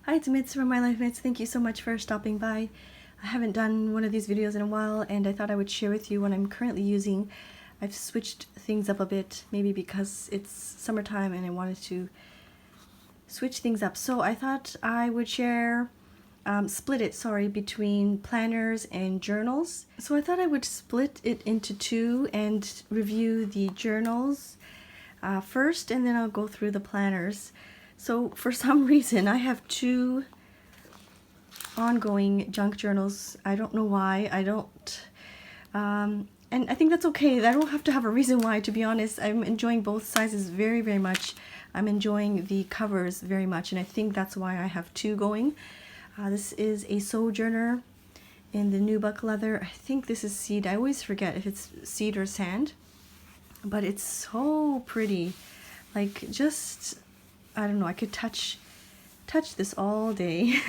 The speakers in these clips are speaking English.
Hi, it's Mitz from My Life Mitz. Thank you so much for stopping by. I haven't done one of these videos in a while, and I thought I would share with you what I'm currently using. I've switched things up a bit, maybe because it's summertime and I wanted to switch things up. So I thought I would split it between planners and journals. So I thought I would split it into two and review the journals first, and then I'll go through the planners. So for some reason I have two ongoing junk journals. I don't know why. And I think that's okay. I don't have to have a reason why, to be honest. I'm enjoying both sizes very, very much. I'm enjoying the covers very much, and I think that's why I have two going. This is a Sojourner in the nubuck leather. I think this is seed. I always forget if it's seed or sand, but it's so pretty. Like, just, I don't know, I could touch this all day.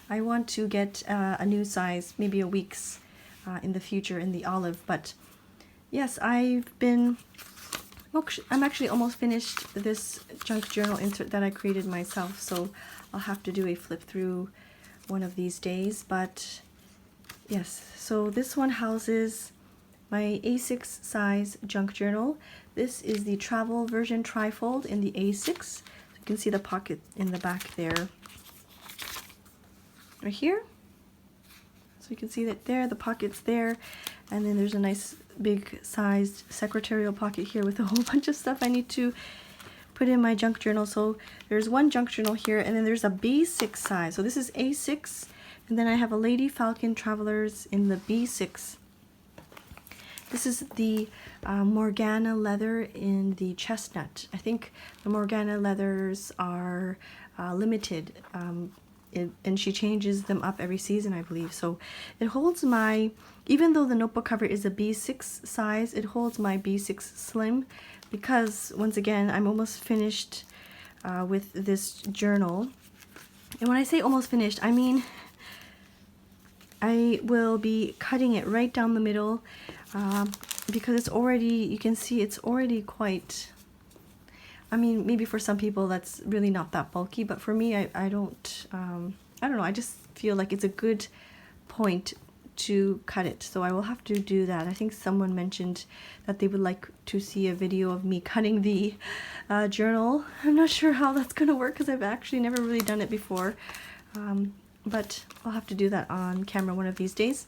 I want to get a new size, maybe a week's in the future in the olive. But yes, I'm actually almost finished this junk journal insert that I created myself, so I'll have to do a flip through one of these days. But yes, so this one houses my A6 size junk journal. This is the travel version trifold in the A6. You can see the pocket in the back there, right here. So you can see that there, the pocket's there, and then there's a nice big sized secretarial pocket here with a whole bunch of stuff I need to put in my junk journal. So there's one junk journal here, and then there's a B6 size. So this is A6, and then I have a Lady Falcon Travelers in the B6. This is the Morgana leather in the chestnut. I think the Morgana leathers are limited, and she changes them up every season, I believe. So it holds my, even though the notebook cover is a B6 size, it holds my B6 slim, because once again, I'm almost finished with this journal. And when I say almost finished, I mean I will be cutting it right down the middle, because it's already, you can see it's already quite, I mean, maybe for some people that's really not that bulky, but for me, I don't know, I just feel like it's a good point to cut it. So I will have to do that. I think someone mentioned that they would like to see a video of me cutting the journal. I'm not sure how that's going to work, because I've actually never really done it before. But I'll have to do that on camera one of these days.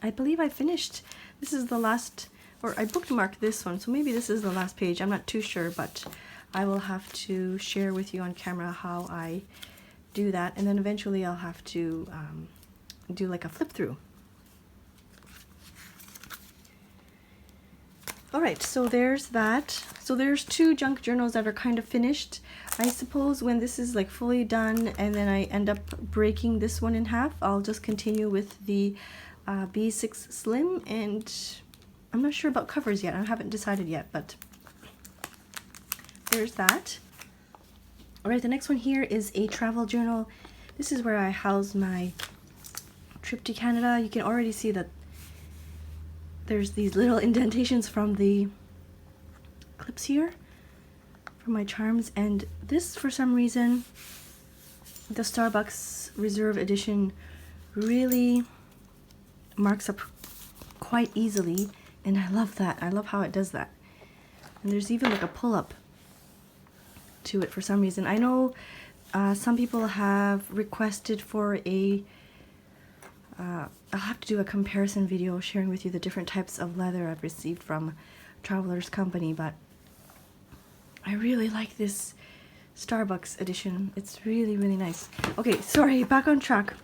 I believe I finished. This is the last, or I bookmarked this one, so maybe this is the last page. I'm not too sure, but I will have to share with you on camera how I do that, and then eventually I'll have to do like a flip through. Alright, so there's that. So there's two junk journals that are kind of finished. I suppose when this is like fully done and then I end up breaking this one in half, I'll just continue with the B6 Slim, and I'm not sure about covers yet. I haven't decided yet, but there's that. Alright, the next one here is a travel journal. This is where I house my trip to Canada. You can already see that there's these little indentations from the clips here from my charms, and this, for some reason, the Starbucks Reserve Edition really marks up quite easily, and I love that. I love how it does that. And there's even like a pull-up to it for some reason. I know some people have requested for a I'll have to do a comparison video sharing with you the different types of leather I've received from Traveler's Company, but I really like this Starbucks edition. It's really, really nice. Okay, sorry, back on track.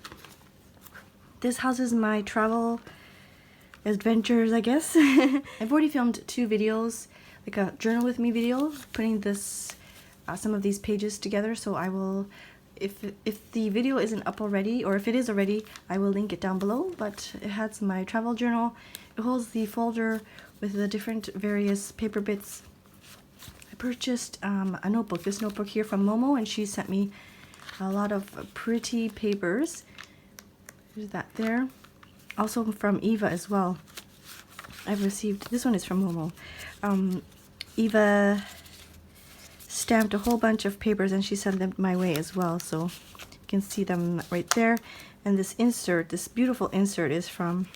This houses my travel adventures, I guess. I've already filmed two videos, like a journal with me video, putting this some of these pages together, so I will, if the video isn't up already, or if it is already, I will link it down below. But it has my travel journal. It holds the folder with the different various paper bits. I purchased a notebook, this notebook here from Momo, and she sent me a lot of pretty papers. There's that there. Also from Eva as well. I've received, this one is from Momo. Eva stamped a whole bunch of papers and she sent them my way as well, so You can see them right there. And this insert, this beautiful insert, is from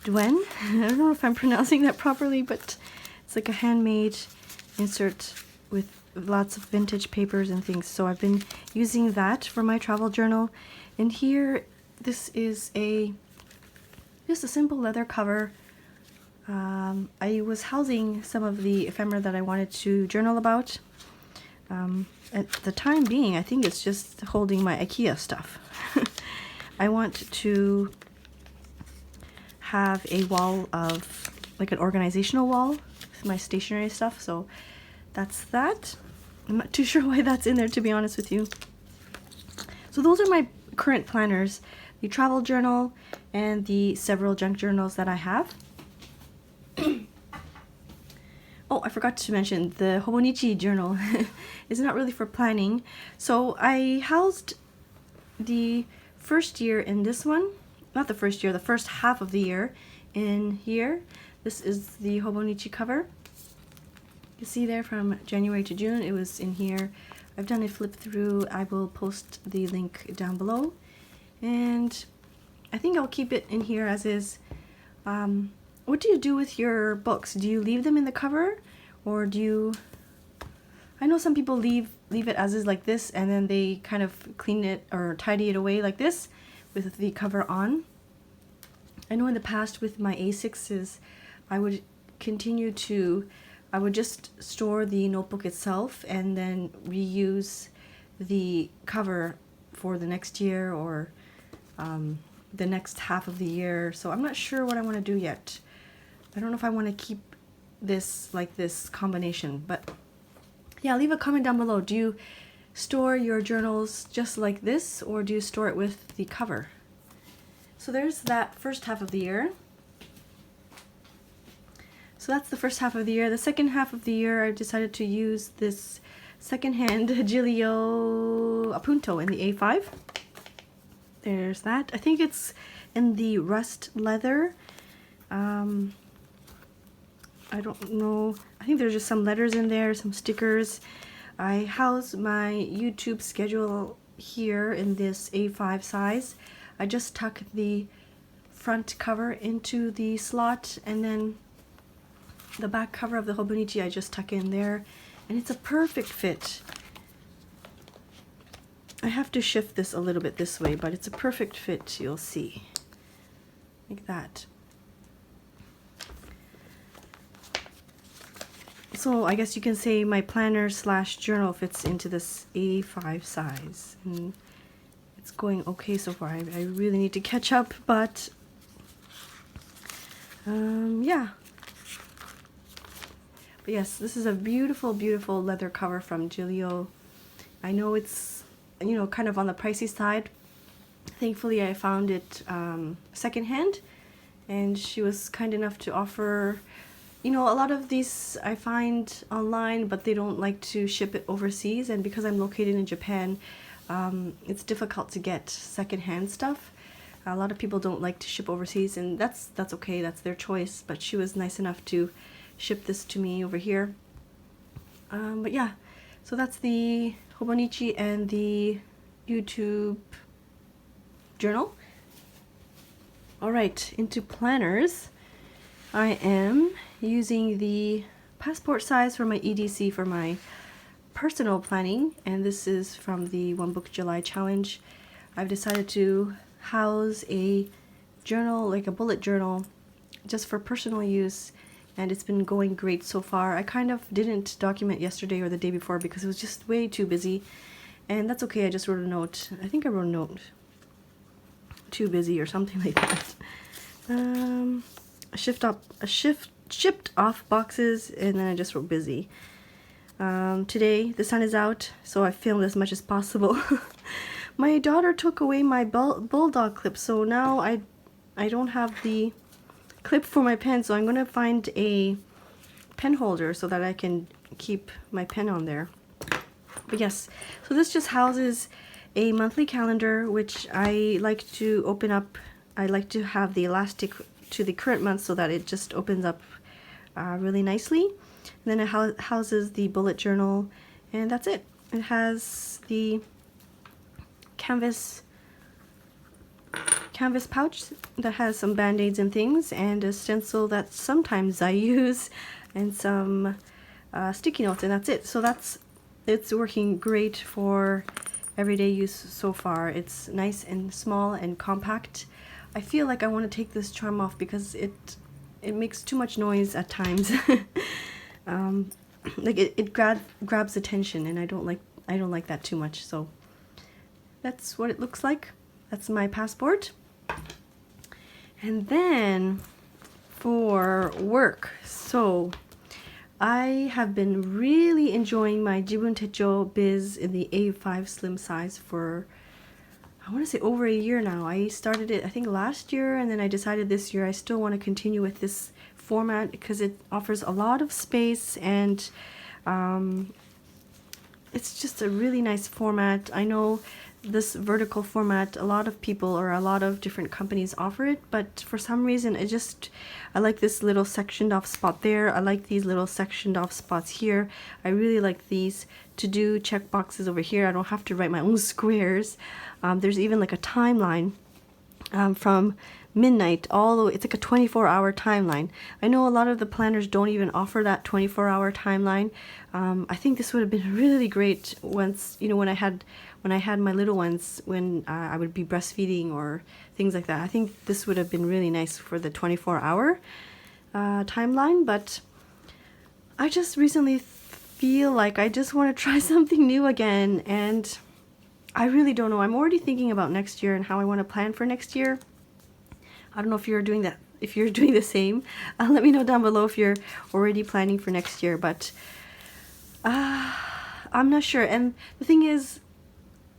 Duen. I don't know if I'm pronouncing that properly, but it's like a handmade insert with lots of vintage papers and things. So I've been using that for my travel journal. And here, this is just a simple leather cover. I was housing some of the ephemera that I wanted to journal about. At the time being, I think it's just holding my IKEA stuff. I want to have a wall of, like an organizational wall with my stationery stuff, so that's that. I'm not too sure why that's in there, to be honest with you. So those are my current planners, the travel journal and the several junk journals that I have. Oh, I forgot to mention the Hobonichi journal is not really for planning. So I housed the first year in this one, not the first year, the first half of the year in here. This is the Hobonichi cover. You see there from January to June, it was in here. I've done a flip through. I will post the link down below. And I think I'll keep it in here as is. What do you do with your books? Do you leave them in the cover, or do you... I know some people leave it as is like this, and then they kind of clean it or tidy it away like this with the cover on. I know in the past with my A6s, I would just store the notebook itself and then reuse the cover for the next year or the next half of the year. So I'm not sure what I want to do yet. I don't know if I want to keep this like this combination, but yeah, leave a comment down below. Do you store your journals just like this, or do you store it with the cover? So there's that first half of the year. So that's the first half of the year. The second half of the year, I decided to use this secondhand Giglio Appunto in the A5. There's that. I think it's in the rust leather. I don't know. I think there's just some letters in there, some stickers. I house my YouTube schedule here in this A5 size. I just tuck the front cover into the slot, and then the back cover of the Hobonichi I just tuck in there, and it's a perfect fit. I have to shift this a little bit this way, but it's a perfect fit, you'll see. Like that. So I guess you can say my planner slash journal fits into this A5 size. And it's going okay so far. I really need to catch up, but yeah. But yes, this is a beautiful, beautiful leather cover from Giglio. I know it's, you know, kind of on the pricey side. Thankfully, I found it secondhand, and she was kind enough to offer. You know, a lot of these I find online, but they don't like to ship it overseas, and because I'm located in Japan, it's difficult to get secondhand stuff. A lot of people don't like to ship overseas, and that's okay, that's their choice, but she was nice enough to ship this to me over here. But yeah, so that's the Hobonichi and the YouTube journal. Alright, into planners. I am using the passport size for my EDC for my personal planning, and this is from the One Book July challenge. I've decided to house a journal, like a bullet journal, just for personal use, and it's been going great so far. I kind of didn't document yesterday or the day before because it was just way too busy, and that's okay. I just wrote a note. I think I wrote a note. Too busy or something like that. Shipped off boxes, and then I just wrote busy. Today the sun is out, so I filmed as much as possible. My daughter took away my bulldog clip, so now I don't have the clip for my pen, so I'm gonna find a pen holder so that I can keep my pen on there. But yes, so this just houses a monthly calendar, which I like to open up. I like to have the elastic to the current month so that it just opens up really nicely. And then it houses the bullet journal, and that's it. It has the canvas pouch that has some band-aids and things, and a stencil that sometimes I use, and some sticky notes, and that's it. So it's working great for everyday use so far. It's nice and small and compact. I feel like I want to take this charm off because it makes too much noise at times. Like it grabs attention, and I don't like that too much. So that's what it looks like. That's my passport. And then for work, so I have been really enjoying my Jibun Techo Biz in the A5 slim size for, I want to say, over a year now. I started it I think last year, and then I decided this year I still want to continue with this format because it offers a lot of space, and it's just a really nice format. I know this vertical format, a lot of people or a lot of different companies offer it, but for some reason I like this little sectioned off spot there. I like these little sectioned off spots here. I really like these to do check boxes over here. I don't have to write my own squares. There's even like a timeline from midnight all the way. It's like a 24-hour timeline. I know a lot of the planners don't even offer that 24-hour timeline. I think this would have been really great once, you know, when I had my little ones, when I would be breastfeeding or things like that. I think this would have been really nice for the 24-hour timeline, but I just recently feel like I just want to try something new again, and I really don't know. I'm already thinking about next year and how I want to plan for next year. I don't know if you're doing that, if you're doing the same. Let me know down below if you're already planning for next year, but I'm not sure. And the thing is,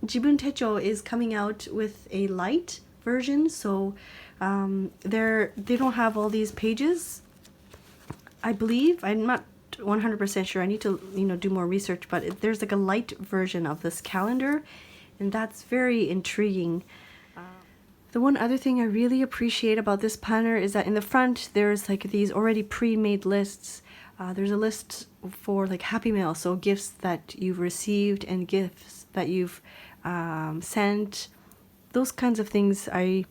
Jibun Techo is coming out with a light version, so they don't have all these pages, I believe. I'm not 100% sure. I need to, you know, do more research, but there's like a light version of this calendar, and that's very intriguing. The one other thing I really appreciate about this planner is that in the front there's like these already pre-made lists. There's a list for like Happy Mail, so gifts that you've received and gifts that you've sent, those kinds of things. I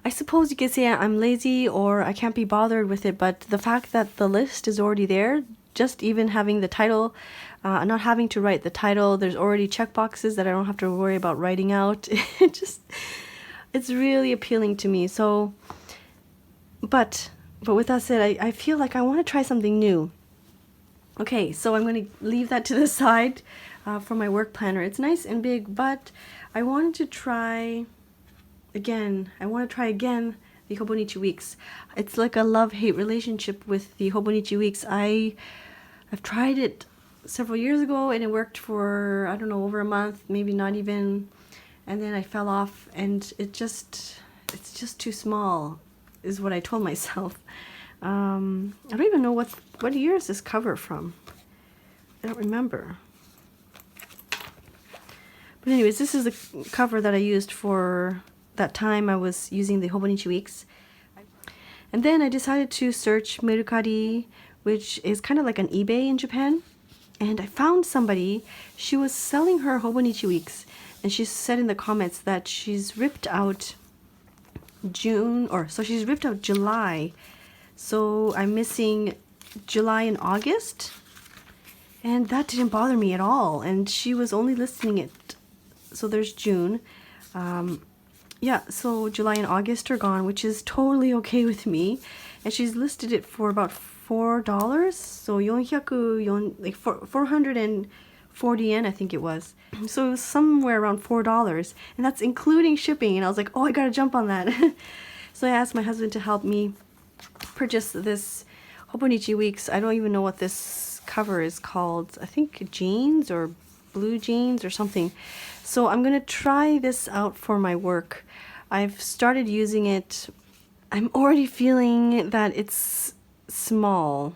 suppose you could say I'm lazy or I can't be bothered with it, but the fact that the list is already there, just even having the title, not having to write the title, there's already checkboxes that I don't have to worry about writing out. It's really appealing to me. So, but with that said, I feel like I want to try something new. Okay, so I'm going to leave that to the side for my work planner. It's nice and big, but I wanted to try again. I want to try again the Hobonichi Weeks. It's like a love-hate relationship with the Hobonichi Weeks. I've tried it several years ago, and it worked for, I don't know, over a month, maybe not even. And then I fell off, and it's just too small, is what I told myself. I don't even know what year is this cover from. I don't remember. But anyways, this is the cover that I used for that time I was using the Hobonichi Weeks. And then I decided to search Mercari, which is kind of like an eBay in Japan. And I found somebody, she was selling her Hobonichi Weeks. And she said in the comments that she's ripped out she's ripped out July. So I'm missing July and August. And that didn't bother me at all. And she was only listing it. So there's June. Yeah, so July and August are gone, which is totally okay with me. And she's listed it for about $4. So 440 yen, I think it was. So it was somewhere around $4, and that's including shipping. And I was like, oh, I gotta jump on that. So I asked my husband to help me purchase this Hobonichi Weeks. I don't even know what this cover is called. I think jeans or blue jeans or something. So I'm gonna try this out for my work. I've started using it. I'm already feeling that it's small.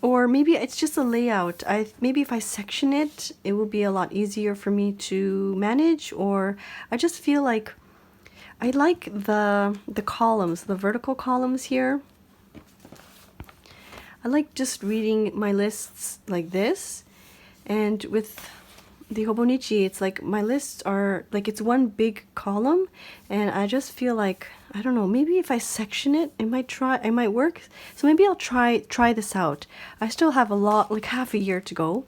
Or maybe it's just a layout. Maybe if I section it, it will be a lot easier for me to manage. Or I just feel like I like the columns, the vertical columns here. I like just reading my lists like this. And with the Hobonichi, it's like my lists are like it's one big column, and I just feel like, I don't know, maybe if I section it, it might work. So maybe I'll try this out. I still have a lot, like half a year to go.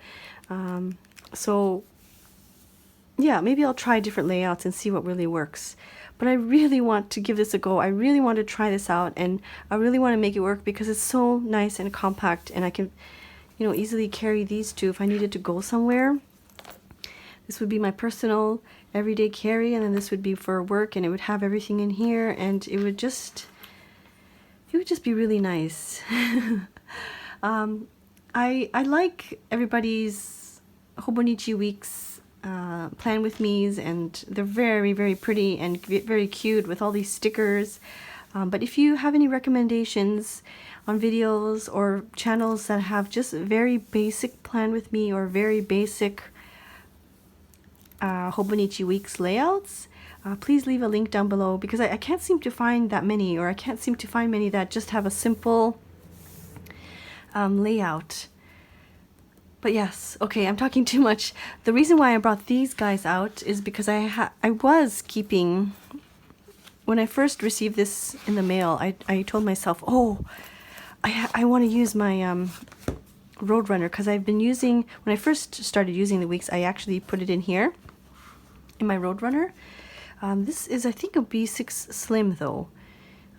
So yeah, maybe I'll try different layouts and see what really works. But I really want to give this a go. I really want to try this out, and I really want to make it work because it's so nice and compact, and I can, you know, easily carry these two if I needed to go somewhere. This would be my personal everyday carry, and then this would be for work, and it would have everything in here, and it would just be really nice. I like everybody's Hobonichi weeks plan with me's, and they're very, very pretty and very cute with all these stickers. But if you have any recommendations on videos or channels that have just very basic plan with me or very basic Hobonichi weeks layouts, please leave a link down below, because I can't seem to find that many, or I can't seem to find many that just have a simple layout. But yes, okay, I'm talking too much. The reason why I brought these guys out is because I was keeping, when I first received this in the mail, I told myself, oh, I want to use my Roadrunner, because I've been using, when I first started using the weeks, I actually put it in here, in my Roadrunner. This is, I think, a B6 Slim though.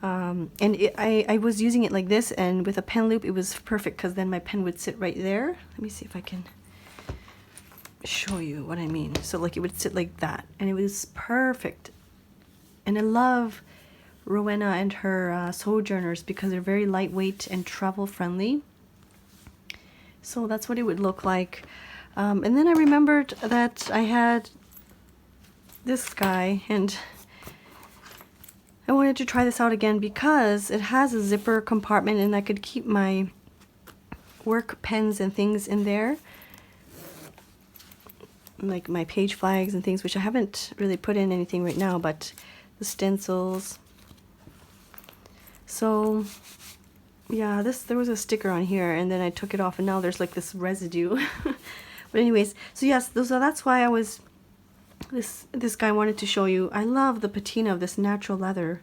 And I was using it like this, and with a pen loop it was perfect, because then my pen would sit right there. Let me see if I can show you what I mean. So like it would sit like that, and it was perfect. And I love Rowena and her Sojourners because they're very lightweight and travel friendly. So that's what it would look like. And then I remembered that I had this guy, and I wanted to try this out again because it has a zipper compartment, and I could keep my work pens and things in there, like my page flags and things, which I haven't really put in anything right now, but the stencils. So yeah, there was a sticker on here, and then I took it off, and now there's like this residue. But anyways, so yes, so that's why I was, this guy wanted to show you. I love the patina of this natural leather.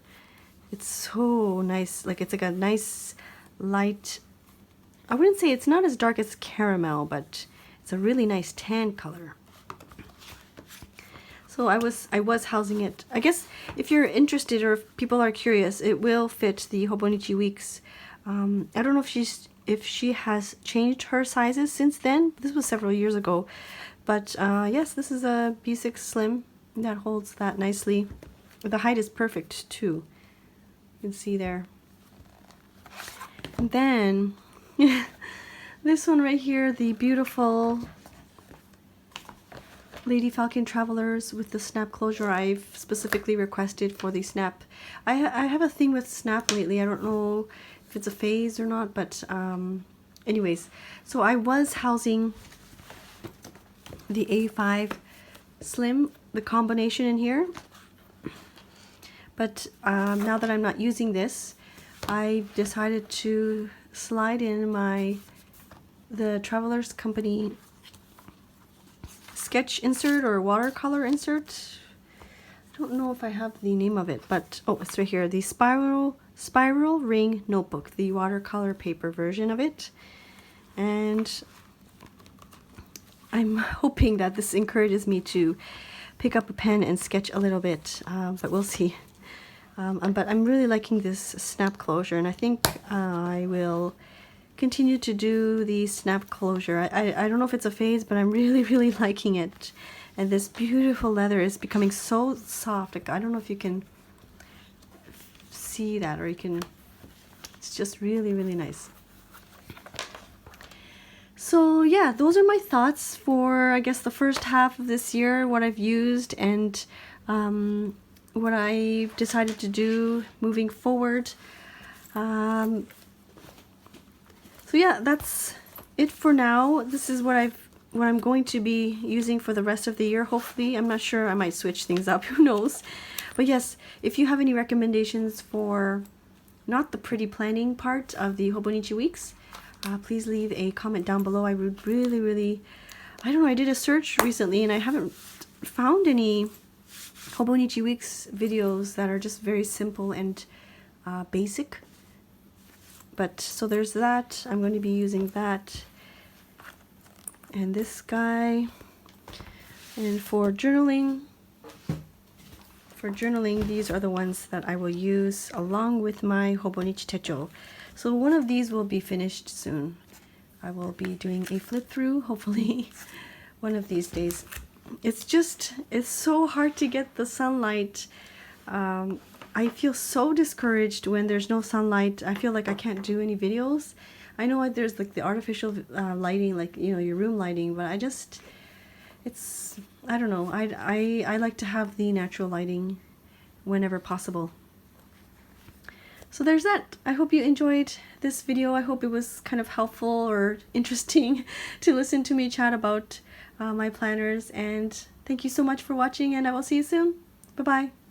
It's so nice. Like, it's like a nice light, I wouldn't say it's not as dark as caramel, but it's a really nice tan color. So I was housing it. I guess if you're interested, or if people are curious, it will fit the Hobonichi weeks. I don't know if she has changed her sizes since then. This was several years ago. But yes, this is a B6 Slim that holds that nicely. The height is perfect too. You can see there. And then this one right here, the beautiful Lady Falcon Travelers with the snap closure. I've specifically requested for the snap. I have a thing with snap lately. I don't know if it's a phase or not, but anyways, so I was housing the A5 Slim, the combination in here, but now that I'm not using this, I decided to slide in the Travelers Company sketch insert or watercolor insert. I don't know if I have the name of it, but oh, it's right here, the spiral ring notebook, the watercolor paper version of it. And I'm hoping that this encourages me to pick up a pen and sketch a little bit, but we'll see. But I'm really liking this snap closure, and I think I will continue to do the snap closure. I don't know if it's a phase, but I'm really, really liking it. And this beautiful leather is becoming so soft. Like, I don't know if you can see that, or you can, it's just really, really nice. So yeah, those are my thoughts for, I guess, the first half of this year, what I've used, and what I've decided to do moving forward. So yeah, that's it for now. This is what I'm going to be using for the rest of the year, hopefully. I'm not sure, I might switch things up, who knows. But yes, if you have any recommendations for not the pretty planning part of the Hobonichi weeks, please leave a comment down below. I would really, really I don't know, I did a search recently and I haven't found any Hobonichi Weeks videos that are just very simple and basic. But so there's that. I'm going to be using that and this guy. And for journaling, these are the ones that I will use along with my Hobonichi Techo. So one of these will be finished soon. I will be doing a flip through, hopefully, one of these days. It's so hard to get the sunlight. I feel so discouraged when there's no sunlight. I feel like I can't do any videos. I know there's like the artificial lighting, like, you know, your room lighting, but I don't know. I like to have the natural lighting whenever possible. So there's that. I hope you enjoyed this video. I hope it was kind of helpful or interesting to listen to me chat about my planners. And thank you so much for watching, and I will see you soon. Bye-bye.